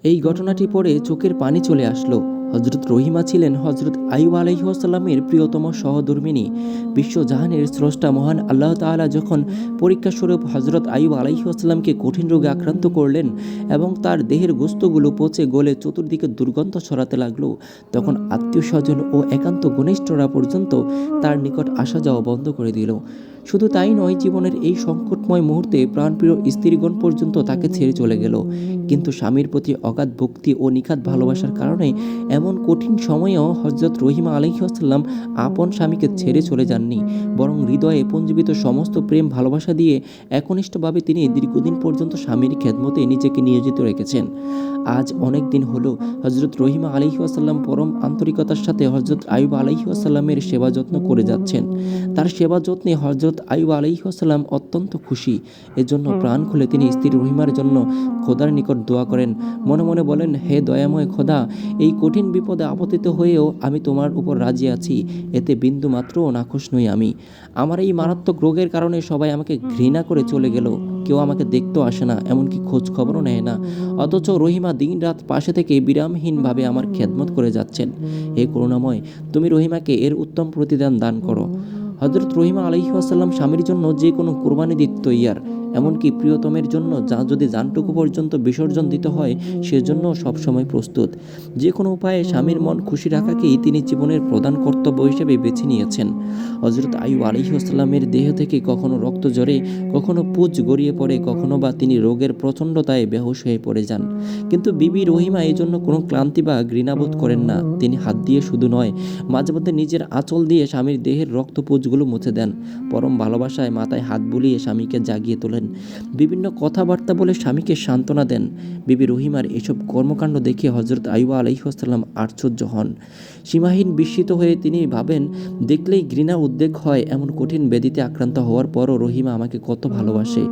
এই ঘটনাটি পড়ে চোখের পানি চলে আসলো। হজরত রহিমা ছিলেন হজরত আইয়ুব আলাইহিসসালামের প্রিয়তম সহধর্মিণী। বিশ্বজাহানের স্রষ্টা মহান আল্লাহ তাআলা যখন পরীক্ষাস্বরূপ হজরত আইয়ুব আলাইহিসসালামকে কঠিন রোগে আক্রান্ত করলেন এবং তার দেহের গোস্তগুলো পচে গলে চতুর্দিকে দুর্গন্ধ ছড়াতে লাগলো, তখন আত্মীয় স্বজন ও একান্ত ঘনিষ্ঠরা পর্যন্ত তার নিকট আসা যাওয়া বন্ধ করে দিল। শুধু তাই নয়, জীবনের এই সংকটময় মুহূর্তে প্রাণপ্রিয় স্ত্রীগণ পর্যন্ত তাকে ছেড়ে চলে গেল। কিন্তু স্বামীর প্রতি অগাধ ভক্তি ও নিখাদ ভালোবাসার কারণে এমন কঠিন সময়েও হজরত রহিমা আলাইহিসসালাম আপন স্বামীকে ছেড়ে চলে যাননি, বরং হৃদয়ে পুঞ্জীবিত সমস্ত প্রেম ভালোবাসা দিয়ে একনিষ্ঠভাবে তিনি দীর্ঘদিন পর্যন্ত স্বামীর খেদমতে নিজেকে নিয়োজিত রেখেছেন। আজ অনেক দিন হলো হজরত রহিমা আলাইহিসসালাম পরম আন্তরিকতার সাথে হজরত আইয়ুব আলাইহিসসালামের সেবা যত্ন করে যাচ্ছেন। তার সেবা যত্নে হজরত আইয়ুব আলাইহিসসালাম অত্যন্ত খুশি। এজন্য প্রাণ খুলে তিনি স্ত্রী রহিমার জন্য খোদার নিকট দোয়া করেন। মনে মনে বলেন, হে দয়াময় খোদা, এই কঠিন বিপদে আপতিত হয়েও আমি তোমার উপর রাজি আছি, এতে বিন্দু মাত্রও নাখুশ নই আমি। আমার এই মারাত্মক রোগের কারণে সবাই আমাকে ঘৃণা করে চলে গেল, কেউ আমাকে দেখতেও আসে না, এমনকি খোঁজ খবরও নেয় না। অথচ রহিমা দিন রাত পাশে থেকে বিরামহীনভাবে আমার খেদমত করে যাচ্ছেন। হে করুণাময়, তুমি রহিমাকে এর উত্তম প্রতিদান দান করো। হজরত রহিমা আলাইহিসসালাম স্বামীর জন্য যে কোনো কোরবানি দিতে তৈয়ার, এমনকি প্রিয়তমের জন্য যা যদি জানটুকু পর্যন্ত বিসর্জন দিতে হয় সেজন্য সবসময় প্রস্তুত। যে কোনো উপায়ে স্বামীর মন খুশি রাখাকেই তিনি জীবনের প্রধান কর্তব্য হিসেবে বেছে নিয়েছেন। হজরত আইয়ুব আলাইহিসসালামের দেহ থেকে কখনো রক্ত ঝরে, কখনো পুঁজ গড়িয়ে পড়ে, কখনো বা তিনি রোগের প্রচণ্ডতায় বেহুশ হয়ে পড়ে যান। কিন্তু বিবি রহিমা এই জন্য কোনো ক্লান্তি বা ঘৃণাবোধ করেন না। তিনি হাত দিয়ে শুধু নয়, মাঝে মধ্যে নিজের আঁচল দিয়ে স্বামীর দেহের রক্তপুঁজগুলো মুছে দেন। পরম ভালোবাসায় মাথায় হাত বুলিয়ে স্বামীকে জাগিয়ে তোলেন। বিভিন্ন কথাবার্তা বলে স্বামীকে সান্ত্বনা দেন। বিবি রহিমার এসব কর্মকাণ্ড দেখে হজরত আইয়ুব আলাইহিসসালাম আশ্চর্য হন। সীমাহীন বিস্মিত হয়ে তিনি ভাবেন, দেখলেই ঘৃণা উদ্বেগ হয়, এমন কঠিন ব্যাধিতে আক্রান্ত হওয়ার পরও রহিমা আমাকে কত ভালোবাসে।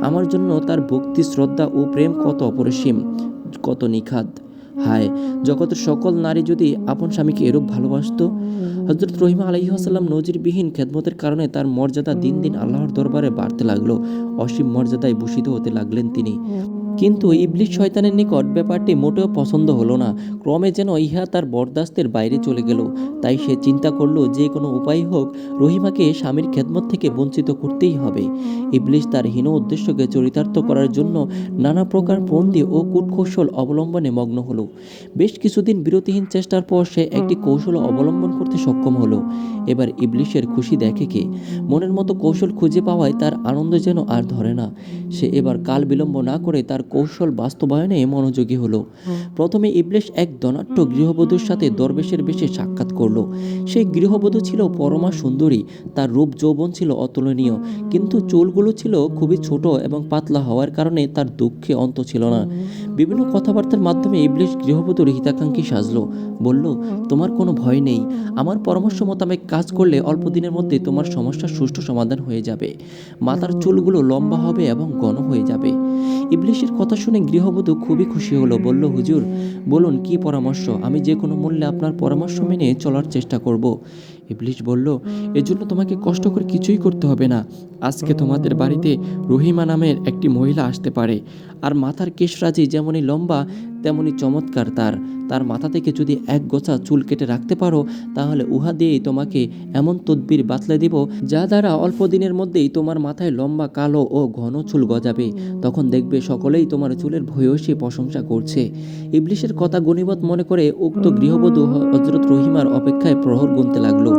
আমার জন্য তার ভক্তি, শ্রদ্ধা ও প্রেম কত অপরিসীম, কত নিখাদ। হায়, জগতের সকল নারী যদি আপন স্বামীকে এরূপ ভালোবাসত। হজরত রহিমা আলাইহিসসালাম নজিরবিহীন খেদমতের কারণে তার মর্যাদা দিন দিন আল্লাহর দরবারে বাড়তে লাগলো। অসীম মর্যাদায় ভূষিত হতে লাগলেন তিনি। কিন্তু ইবলিস শয়তানের নিকট ব্যাপারটি মোটেও পছন্দ হলো না। ক্রমে যেন ইহা তার বরদাস্তের বাইরে চলে গেল। তাই সে চিন্তা করল, যে কোনো উপায় হোক রহিমাকে স্বামীর খেদমত থেকে বঞ্চিত করতেই হবে। ইবলিস তার হীন উদ্দেশ্যকে চরিতার্থ করার জন্য নানা প্রকার ফন্দি ও কূটকৌশল অবলম্বনে মগ্ন হলো। বেশ কিছুদিন বিরতিহীন চেষ্টার পর সে একটি কৌশল অবলম্বন করতে সক্ষম হলো। এবার ইবলিসের খুশি দেখে কে। মনের মতো কৌশল খুঁজে পাওয়ায় তার আনন্দ যেন আর ধরে না। সে এবার কাল বিলম্ব না করে তার কৌশল বাস্তবায়নে মনোযোগী হলো। প্রথমে ইবলিস এক ধনাঢ্য গৃহবধূর সাথে দরবেশের বেশে সাক্ষাৎ করলো। সেই গৃহবধূ ছিল পরমা সুন্দরী, তার রূপ যৌবন ছিল অতুলনীয়, কিন্তু চুলগুলো ছিল খুবই ছোট এবং পাতলা হওয়ার কারণে তার দুঃখে অন্ত ছিল না। বিভিন্ন কথাবার্তার মাধ্যমে ইবলিস গৃহবধূর হিতাকাঙ্ক্ষী সাজলো। বলল, তোমার কোনো ভয় নেই, আমার পরামর্শ মোতাবেক কাজ করলে অল্প দিনের মধ্যে তোমার সমস্যার সুষ্ঠু সমাধান হয়ে যাবে। মাথার চুলগুলো লম্বা হবে এবং ঘন হয়ে যাবে। ইবলিসের কথা শুনে গৃহবধূ খুবই খুশি হলো। বলল, হুজুর, বলুন কি পরামর্শ, আমি যে কোনো মূল্যে আপনার পরামর্শ মেনে চলার চেষ্টা করব। ইবলিস বলল, এজন্য তোমাকে কষ্ট করে কিছুই করতে হবে না। আজকে তোমাদের বাড়িতে রহিমা নামের একটি মহিলা আসতে পারে, আর মাথার কেশরাজি যেমনই লম্বা তেমনি চমৎকার। তার মাথা থেকে যদি এক গোছা চুল কেটে রাখতে পারো, তাহলে উহা দিয়েই তোমাকে এমন তদবির বাতলে দিব, যা দ্বারা অল্প দিনের মধ্যেই তোমার মাথায় লম্বা কালো ও ঘন চুল গজাবে। তখন দেখবে সকলেই তোমার চুলের ভূয়সী প্রশংসা করছে। ইবলিসের কথা গনিমত মনে করে উক্ত গৃহবধূ হযরত রহিমার অপেক্ষায় প্রহর গুনতে লাগলো।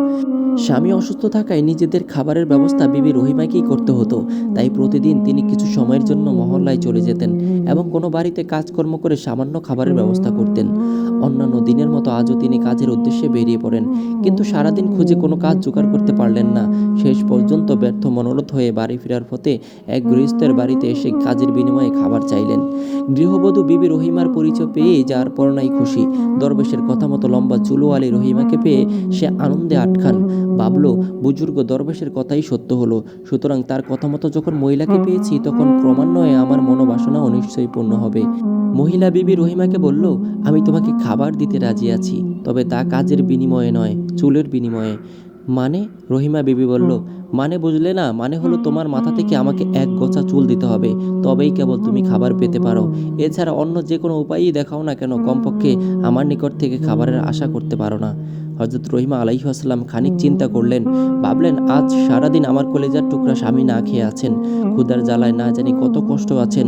স্বামী অসুস্থ থাকায় নিজেদের খাবারের ব্যবস্থা বিবি রহিমাকেই করতে হতো। তাই প্রতিদিন তিনি কিছু সময়ের জন্য মহল্লায় চলে যেতেন এবং কোনো বাড়িতে কাজকর্ম করে সামান্য খাবারের ব্যবস্থা করতেন। অন্যান্য দিনের মতো আজও তিনি কাজের উদ্দেশ্যে বেরিয়ে পড়েন, কিন্তু সারাদিন খুঁজে কোনো কাজ জোগাড় করতে পারলেন না। শেষ পর্যন্ত ব্যর্থ মনোরথ হয়ে বাড়ি ফেরার পথে এক গৃহস্থের বাড়িতে এসে কাজের বিনিময়ে খাবার চাইলেন। গৃহবধূ বিবি রহিমার পরিচয় পেয়ে যার পরনাই খুশি। দরবেশের কথা মতো লম্বা চুলোয়ালি রহিমাকে পেয়ে সে আনন্দে আটখান। ভাবলো, বুজুর্গ দরবেশের কথাই সত্য হলো, সুতরাং তার কথা মতো যখন মহিলাকে পেয়েছি, তখন ক্রমান্বয়ে আমার মনোবাসনাও নিশ্চয়ই পূর্ণ হবে। মহিলা বিবি রহিমাকে বলল, আমি তোমাকে খাবার দিতে রাজি আছি, তবে তা কাজের বিনিময়ে নয়, চুলের বিনিময়ে। মানে? রহিমা বিবি বলল, মানে বুঝলে না, মানে হলো তোমার মাথা থেকে আমাকে এক গোছা চুল দিতে হবে, তবেই কেবল তুমি খাবার পেতে পারো। এছাড়া অন্য যে কোনো উপায়ই দেখাও না কেন, কমপক্ষে আমার নিকট থেকে খাবারের আশা করতে পারো না। হযরত রহিমা আলাইহিস সালাম খানিক চিন্তা করলেন, ভাবলেন আজ সারাদিন আমার কলেজার টুকরা স্বামী না খেয়ে আছেন, ক্ষুধার জ্বালায় না জানি কত কষ্ট আছেন।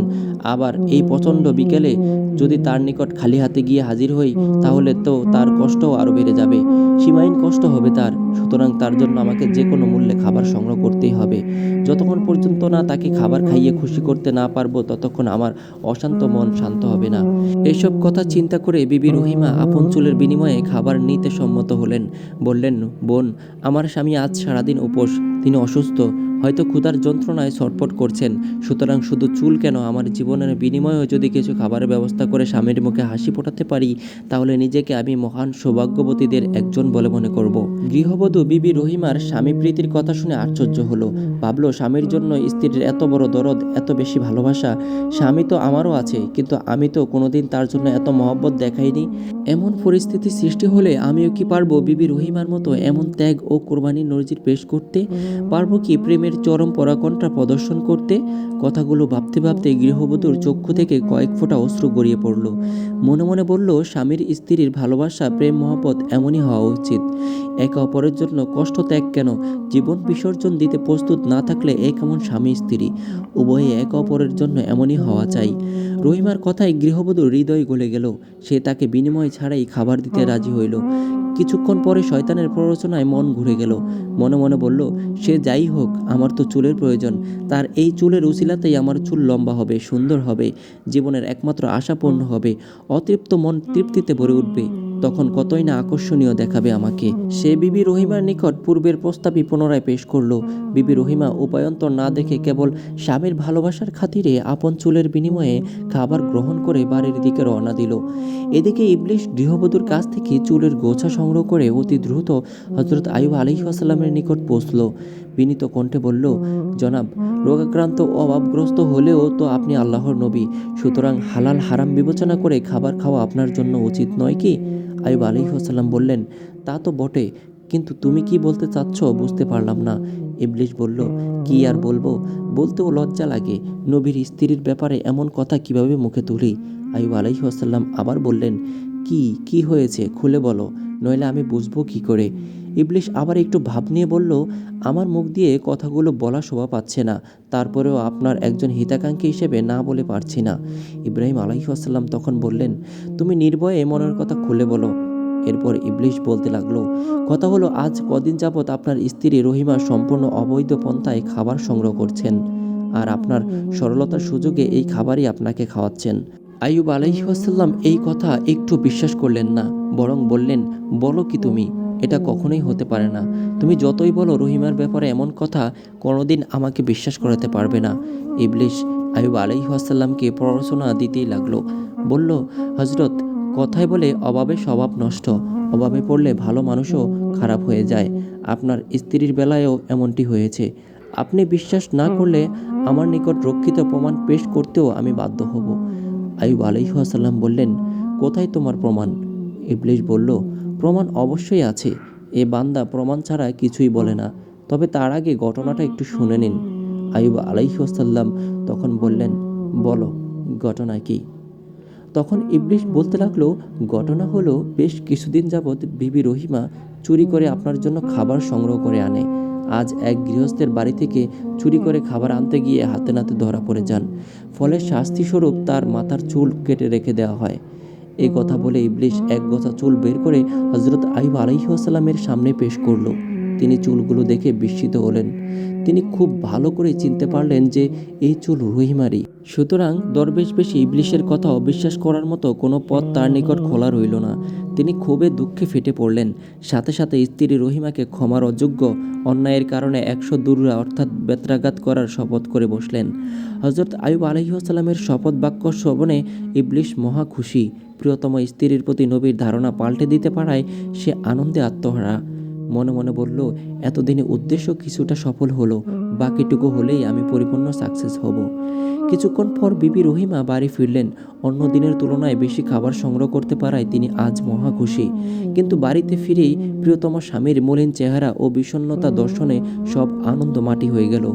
আবার এই প্রচণ্ড বিকেলে যদি তার নিকট খালি হাতে গিয়ে হাজির হই, তাহলে তো তার কষ্টও আরও বেড়ে যাবে, সীমাহীন কষ্ট হবে তার। সুতরাং তার জন্য আমাকে যে কোনো মূল্যে খাবার সংগ্রহ করতেই হবে। যতক্ষণ পর্যন্ত না তাকে খাবার খাইয়ে খুশি করতে না পারবো, ততক্ষণ আমার অশান্ত মন শান্ত হবে না। এসব কথা চিন্তা করে বিবি রহিমা আপন চুলের বিনিময়ে খাবার নিতে সম্মত হলেন। বললেন, বোন, আমার স্বামী আজ সারাদিন উপোস, তিনি অসুস্থ, হয়তো ক্ষুধার যন্ত্রণায় ছটফট করছেন। সুতরাং শুধু চুল কেন, আমার জীবনের বিনিময়েও যদি কিছু খাবারের ব্যবস্থা করে স্বামীর মুখে হাসি ফোটাতে পারি, তাহলে নিজেকে আমি মহান সৌভাগ্যবতীদের একজন বলে মনে করব। গৃহবধূ বিবি রহিমার স্বামী প্রীতির কথা শুনে আশ্চর্য হলো। ভাবল, স্বামীর জন্য স্ত্রীর এত বড় দরদ, এত বেশি ভালোবাসা। স্বামী তো আমারও আছে, কিন্তু আমি তো কোনোদিন তার জন্য এত মহব্বত দেখাইনি। এমন পরিস্থিতি সৃষ্টি হলে আমিও কি পারবো বিবি রহিমার মতো এমন ত্যাগ ও কোরবানির নজির পেশ করতে? পারবো কি প্রেমের চরম পরাকাষ্ঠা প্রদর্শন করতে? কথাগুলো ভাবতে ভাবতে গৃহবধূর চক্ষু থেকে কয়েক ফোঁটা অশ্রু গড়িয়ে পড়ল। মনে মনে বলল, স্বামীর স্ত্রীর ভালোবাসা, প্রেম, মহব্বত এমনই হওয়া উচিত। একে অপরের জন্য কষ্ট ত্যাগ কেন? জীবন বিসর্জন দিতে প্রস্তুত না থাকলে এ কেমন স্বামী স্ত্রী? উভয়ে একে অপরের জন্য এমনই হওয়া চাই। রহিমার কথায় গৃহবধূর হৃদয় গলে গেল। সে তাকে বিনিময় ছাড়াই খাবার দিতে রাজি হইল। কিছুক্ষণ পরে শয়তানের প্ররোচনায় মন ঘুরে গেল। মনে মনে বলল, সে যাই হোক, আমার তো চুলের প্রয়োজন। তার এই চুলের উছিলাতেই আমার চুল লম্বা হবে, সুন্দর হবে, জীবনের একমাত্র আশা পূর্ণ হবে, অতৃপ্ত মন তৃপ্তিতে ভরে উঠবে। তখন কতই না আকর্ষণীয় দেখাবে আমাকে। সে বিবি রহিমার নিকট পূর্বের প্রস্তাবই পুনরায় পেশ করল। বিবি রহিমা উপায়ন্তর না দেখে কেবল স্বামীর ভালোবাসার খাতিরে আপন চুলের বিনিময়ে খাবার গ্রহণ করে বাড়ির দিকে রওনা দিল। এদিকে ইবলিশ গৃহবধূর কাছ থেকে চুলের গোছা সংগ্রহ করে অতি দ্রুত হযরত আইয়ুব আলাইহিস সালামের নিকট পৌঁছল। বিনীত কণ্ঠে বলল, জনাব, রোগাক্রান্ত ও অভাবগ্রস্ত হলেও তো আপনি আল্লাহর নবী, সুতরাং হালাল হারাম বিবেচনা করে খাবার খাওয়া আপনার জন্য উচিত নয় কি? আইয়ুব আলাইহিস সালাম বললেন, তা তো বটে, কিন্তু তুমি কি বলতে চাচ্ছ বুঝতে পারলাম না। ইবলিশ বলল, কি আর বলবো, বলতেও লজ্জা লাগে। নবীর স্ত্রীর ব্যাপারে এমন কথা কিভাবে মুখে তুলি? আইয়ুব আলাইহিস সালাম আবার বললেন, কি হয়েছে খুলে বলো, নইলে আমি বুঝবো কি করে? ইবলিশ আবার একটু ভাব নিয়ে বলল, আমার মুখ দিয়ে কথাগুলো বলা শোভা পাচ্ছে না, তারপরেও আপনার একজন হিতাকাঙ্ক্ষী হিসেবে না বলে পারছি না। ইব্রাহিম আলাইহিস সালাম তখন বললেন, তুমি নির্ভয়ে মনের কথা খুলে বলো। এরপর ইবলিশ বলতে লাগলো, কথা হলো, আজ কদিন যাবৎ আপনার স্ত্রী রহিমা সম্পূর্ণ অবৈধ পন্থায় খাবার সংগ্রহ করছেন, আর আপনার সরলতার সুযোগে এই খাবারই আপনাকে খাওয়াচ্ছেন। আইয়ুব আলাইহিস সালাম এই কথা একটু বিশ্বাস করলেন না, বরং বললেন, বলো কি তুমি? এটা কখনোই হতে পারে না। তুমি যতই বলো রহিমার ব্যাপারে এমন কথা, কোনোদিন আমাকে বিশ্বাস করাতে পারবে না। ইবলিশ আইয়ুব আলাইহিস সালামকে প্ররোচনা দিতেই লাগলো। বলল, হযরত, কথায় বলে অভাবে স্বভাব নষ্ট, অভাবে পড়লে ভালো মানুষও খারাপ হয়ে যায়। আপনার স্ত্রীর বেলায়ও এমনটি হয়েছে। আপনি বিশ্বাস না করলে আমার নিকট রক্ষিত প্রমাণ পেশ করতেও আমি বাধ্য হব। আইয়ুব আলাইহিস সালাম বললেন, কোথায় তোমার প্রমাণ? ইবলিশ বলল, প্রমাণ অবশ্যই আছে। এ বান্দা প্রমাণ ছাড়া কিছুই বলে না। তবে তার আগে ঘটনাটা একটু শুনে নিন। আইয়ুব আলাইহিস সালাম তখন বললেন, বলো, ঘটনা কি? তখন ইবলিশ বলতে লাগলো, ঘটনা হলো, বেশ কিছুদিন যাবৎ বিবি রহিমা চুরি করে আপনার জন্য খাবার সংগ্রহ করে আনে। আজ এক গৃহস্থের বাড়ি থেকে চুরি করে খাবার আনতে গিয়ে হাতে নাতে ধরা পড়ে যান। ফলে শাস্তিস্বরূপ তার মাথার চুল কেটে রেখে দেওয়া হয়। এই কথা বলে ইবলিশ এক গোছা চুল বের করে হযরত আইয়ুব আলাইহিস সালামের সামনে পেশ করলো। তিনি চুলগুলো দেখে বিস্মিত হলেন। তিনি খুব ভালো করে চিনতে পারলেন যে এই চুল রহিমারই। সুতরাং দরবেশ বেশি ইবলিশের কথা অবিশ্বাস করার মতো কোনো পথ তার নিকট খোলা রইল না। তিনি ক্ষোভে দুঃখে ফেটে পড়লেন। সাথে সাথে স্ত্রী রহিমাকে ক্ষমার অযোগ্য অন্যায়ের কারণে 100 দুররা অর্থাৎ বেত্রাঘাত করার শপথ করে বসলেন। হযরত আইয়ুব আলাইহিস সালামের শপথ বাক্য শ্রবণে ইবলিশ মহা খুশি। প্রিয়তম স্ত্রীর প্রতি নবীর ধারণা পাল্টে দিতে পারায় সে আনন্দে আত্মহারা। মনে মনে বলল, এতদিনে উদ্দেশ্য কিছুটা সফল হলো, বাকিটুকু হলেই আমি পরিপূর্ণ সাকসেস হব। কিছুক্ষণ পর বিবি রহিমা বাড়ি ফিরলেন। অন্য দিনের তুলনায় বেশি খাবার সংগ্রহ করতে পারায় তিনি আজ মহা খুশি। কিন্তু বাড়িতে ফিরেই প্রিয়তম স্বামীর মলিন চেহারা ও বিষণ্ণতা দর্শনে সব আনন্দ মাটি হয়ে গেল।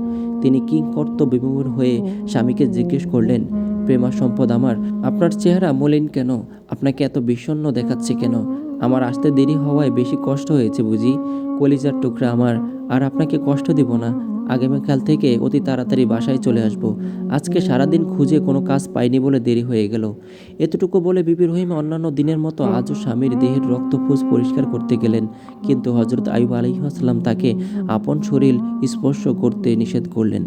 তিনি কিংকর্তব্যবিমূঢ় হয়ে স্বামীকে জিজ্ঞেস করলেন, প্রেমা সম্পদ আমার, আপনার চেহারা মলিন কেন? আপনাকে এত বিষণ্ণ দেখাচ্ছে কেন? আমার আসতে দেরি হওয়ায় বেশি কষ্ট হয়েছে বুঝি? কলিজার টুকরা আমার, আর আপনাকে কষ্ট দিব না। আগামীকাল থেকে অতি তাড়াতাড়ি বাসায় চলে আসব। আজকে সারাদিন খুঁজে কোনো কাজ পাইনি বলে দেরি হয়ে গেল। এতটুকু বলে বিবি রহিমা অন্যান্য দিনের মতো আজও স্বামীর দেহের রক্তপুঁজ পরিষ্কার করতে গেলেন। কিন্তু হজরত আইয়ুব আলাইহিসসালাম তাকে আপন শরীর স্পর্শ করতে নিষেধ করলেন।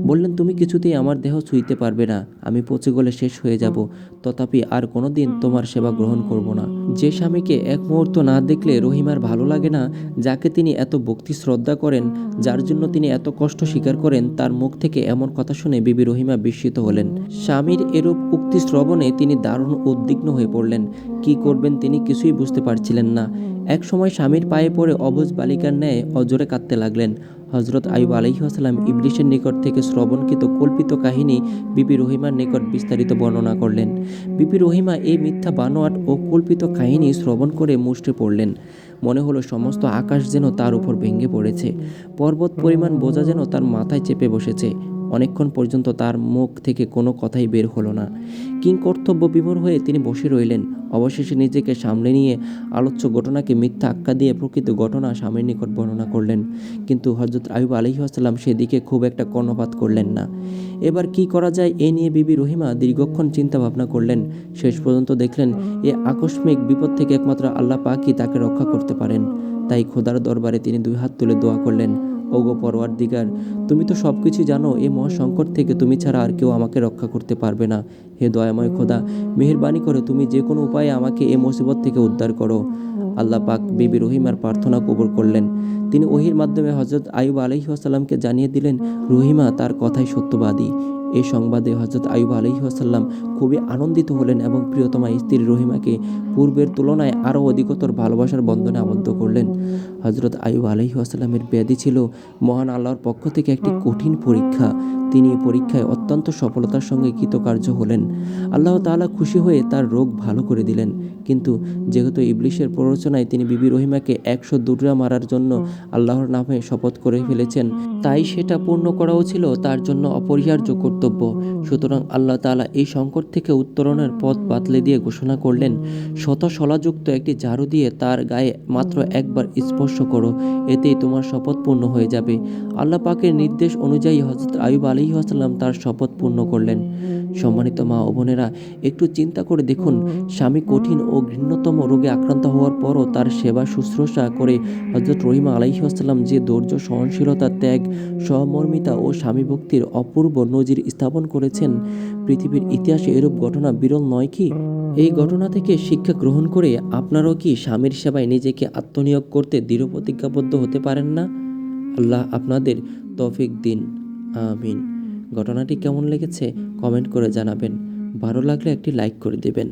বললেন, তুমি কিছুতেই আমার দেহ ছুঁইতে পারবে না, আমি পচে গলে শেষ হয়ে যাব। তথাপি আর কোনোদিন তোমার সেবা গ্রহণ করব না। যে স্বামীকে এক মুহূর্ত না দেখলে রহিমার ভালো লাগে না, যাকে তিনি এত ভক্তি শ্রদ্ধা করেন, যার জন্য তিনি এত কষ্ট স্বীকার করেন, তার মুখ থেকে এমন কথা শুনে বিবি রহিমা বিস্মিত হলেন। স্বামীর এরূপ উক্তি শ্রবণে তিনি দারুণ উদ্বিগ্ন হয়ে পড়লেন। কি করবেন তিনি কিছুই বুঝতে পারছিলেন না। এক সময় স্বামীর পায়ে পড়ে অবুঝ বালিকার ন্যায় অজরে কাঁদতে লাগলেন। হজরত আইয়ুব আলাইহিসসালাম ইবলিসের নিকট থেকে শ্রবণকৃত কল্পিত কাহিনী বিবি রহিমার নিকট বিস্তারিত বর্ণনা করলেন। বিবি রহিমা এই মিথ্যা বানোয়াট ও কল্পিত কাহিনী শ্রবণ করে মুষড়ে পড়লেন। মনে হলো সমস্ত আকাশ যেন তার উপর ভেঙে পড়েছে, পর্বত পরিমাণ বোঝা যেন তার মাথায় চেপে বসেছে। অনেকক্ষণ পর্যন্ত তার মুখ থেকে কোনো কথাই বের হলো না। কিংকর্তব্য বিমূঢ় হয়ে তিনি বসে রইলেন। অবশেষে নিজেকে সামলে নিয়ে আলোচ্য ঘটনাকে মিথ্যা আখ্যা দিয়ে প্রকৃত ঘটনা স্বামীর নিকট বর্ণনা করলেন। কিন্তু হযরত আইয়ুব আলাইহিসসালাম সেদিকে খুব একটা কর্ণপাত করলেন না। এবার কি করা যায় এ নিয়ে বিবি রহিমা দীর্ঘক্ষণ চিন্তা ভাবনা করলেন। শেষ পর্যন্ত দেখলেন এ আকস্মিক বিপদ থেকে একমাত্র আল্লাহ পাকই তাকে রক্ষা করতে পারেন। তাই খোদার দরবারে তিনি দুই হাত তুলে দোয়া করলেন, ওগো পরওয়ারদিগার, তুমি তো সব কিছু জানো, এই মহাসংকট থেকে তুমি ছাড়া আর কেউ আমাকে রক্ষা করতে পারবে না। হে দয়াময় খোদা, মেহেরবানি করে তুমি যে কোনো উপায়ে আমাকে এই মুসিবত থেকে উদ্ধার করো। আল্লাহ পাক বিবি রহিমার প্রার্থনা কবুল করলেন। তিনি ওহির মাধ্যমে হযরত আইয়ুব আলাইহিসসালামকে জানিয়ে দিলেন, রহিমা তার কথাই সত্যবাদী। এই সংবাদে হযরত আইয়ুব আলাইহিসসালাম খুবই আনন্দিত হলেন এবং প্রিয়তমা স্ত্রী রহিমাকে পূর্বের তুলনায় আরও অধিকতর ভালোবাসার বন্ধনে আবদ্ধ করলেন। হযরত আইয়ুব আলাইহিসসালামের ব্যাধি ছিল মহান আল্লাহর পক্ষ থেকে একটি কঠিন পরীক্ষা। তিনি এই পরীক্ষায় অত্যন্ত সফলতার সঙ্গে কৃতকার্য হলেন। আল্লাহ তাআলা খুশি হয়ে তার রোগ ভালো করে দিলেন। কিন্তু যেহেতু ইবলিসের প্ররোচনায় তিনি বিবি রহিমাকে 100 দুররা মারার জন্য আল্লাহর নামে শপথ করে ফেলেছেন, তাই সেটা পূর্ণ করাও ছিল তার জন্য অপরিহার্য কর্তব্য। সুতরাং আল্লাহ তাআলা এই সংকট থেকে উত্তরণের পথ বাতলে দিয়ে ঘোষণা করলেন, শত শলাযুক্ত একটি ঝাড়ু দিয়ে তার গায়ে মাত্র একবার স্পর্শ করো, এতেই তোমার শপথ পূর্ণ হয়ে যাবে। আল্লাহ পাকের নির্দেশ অনুযায়ী হযরত আইয়ুব আলাইহিসসালাম তার শপথ পূর্ণ করলেন। সম্মানিত মা ও বোনেরা, একটু চিন্তা করে দেখুন, স্বামী কঠিন ও ঘৃণ্যতম রোগে আক্রান্ত হওয়ার পরও তার সেবা শুশ্রূষা করে হযরত রহিমা আলাইহিসসালাম যে ধৈর্য, সহনশীলতা, ত্যাগ, সহমর্মিতা ও স্বামী ভক্তির অপূর্ব নজির স্থাপন করেছেন, পৃথিবীর ইতিহাসে এরূপ ঘটনা বিরল নয় কি? এই ঘটনা থেকে শিক্ষা গ্রহণ করে আপনারাও কি স্বামীর সেবায় নিজেকে আত্মনিয়োগ করতে দৃঢ় প্রতিজ্ঞাবদ্ধ হতে পারেন না? আল্লাহ আপনাদের তৌফিক দিন। আমিন। ঘটনাটি কেমন লেগেছে কমেন্ট করে জানাবেন। ভালো লাগলে একটি লাইক করে দেবেন।